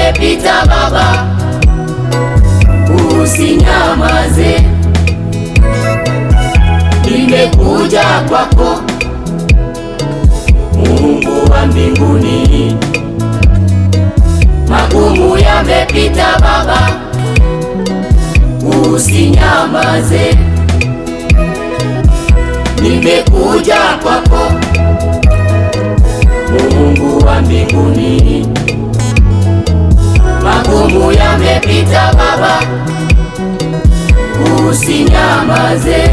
yamepita Baba, usinyamaze. Nimekuja kwako Mungu wa mbinguni, magumu yamepita Baba, usinyamaze. Nimekuja kwako Mungu wa mbinguni, magumu yamepita Baba, usinyamaze.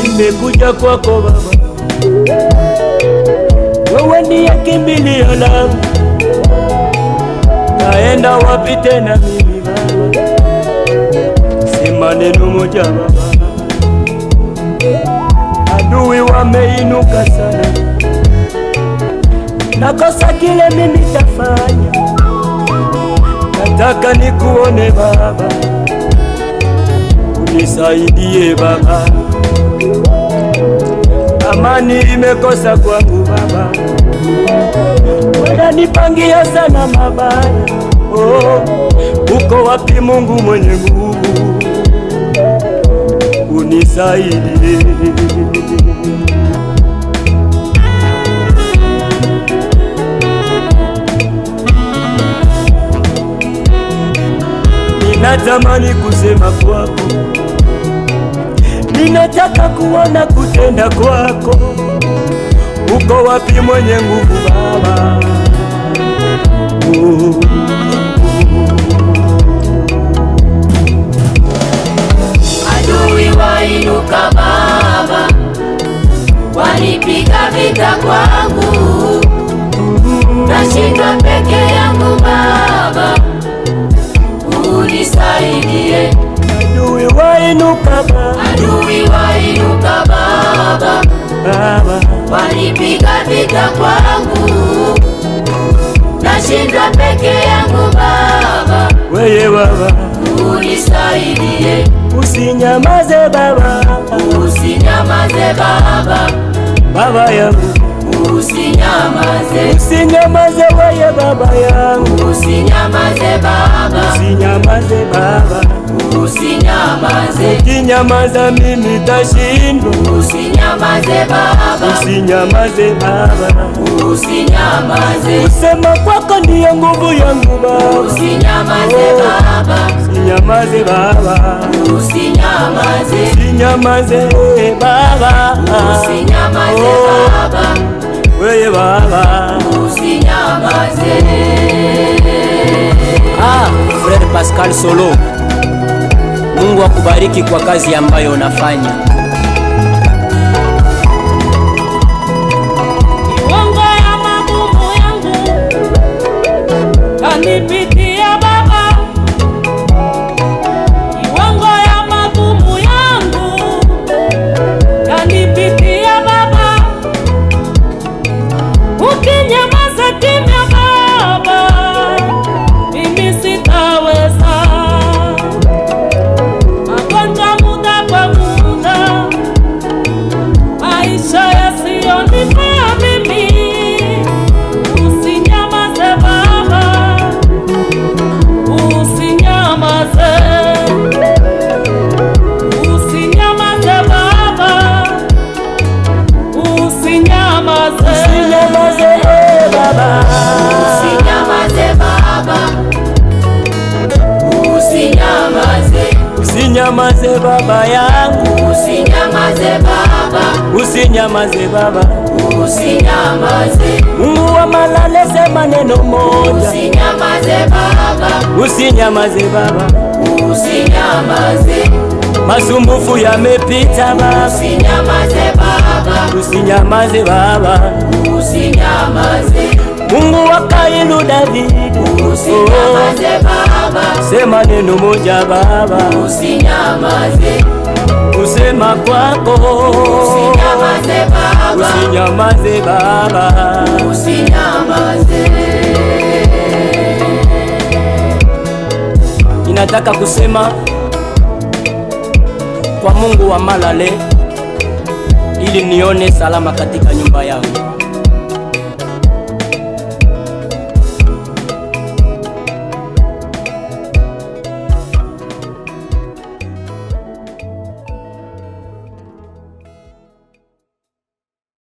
Nimekuja kwako Baba, wewe ndiye kimbilio langu. Naenda wapi tena mimi Baba? Sema neno moja Baba. Adui wameinuka sana, nakosa kile mimi tafanya. Nataka nikuone Baba, unisaidie Baba. Amani imekosa kwangu Baba, wananipangia sana mabaya. Oh, uko wapi Mungu mwenye nguvu? Unisaidie. Ninatamani kusema kwako, ninataka kuona kutenda kwako. Uko wapi mwenye nguvu Baba? Adui wainuka Baba, wanipiga vita kwangu, nashinda peke yangu Baba, unisaidie. Adui wainuka Baba, adui wainuka Baba, Baba, wanipiga vita kwangu, nashinda peke yangu Baba, weye Baba, unisaidie. Usinyamaze Baba, usinyamaze Baba, Baba yangu, usinyamaze. Usinyamaze weye Baba yangu, usinyamaze Baba, usinyamaze Baba, usinyamaze. Ukinyamaza mimi tashindwa. Usinyamaze Baba, usinyamaze Baba, usinyamaze. Kusema kwako ndiyo nguvu yangu Baba, usinyamaze Baba, usinyamaze Baba, usinyamaze. usinyamaze Baba, usinyamaze Baba, weye Baba, usinyamaze. Frère Pascal Solo, Mungu akubariki kwa kazi ambayo unafanya. Iwongo ya magumu yangu kanipitia Baba, iwongo ya magumu yangu kanipitia Baba, ukinyamaza kimya Baba, mimi sitaweza. Magonjwa muda kwa muda, maisha yasiyonifaa mimi, usinyamaze Baba, usinyamaze, usinyamaze Baba, usinyamaze, usinyamaze Baba, usinyamaze Baba, usinyamaze. usinyamaze Baba yangu, usinyamaze Baba, usinyamaze Baba, usinyamaze. Mungu wa malale sema neno moja, usinyamaze Baba, usinyamaze Baba, usinyamaze. masumbufu yamepita Baba, usinyamaze Baba, usinyamaze Baba, usinyamaze. Mungu wa Kailu Davidi, usinyamaze Baba, sema neno moja Baba, usinyamaze. kusema kwako, usinyamaze Baba, usinyamaze Baba, usinyamaze. Ninataka kusema kwa Mungu wa Malale ili nione salama katika nyumba yangu.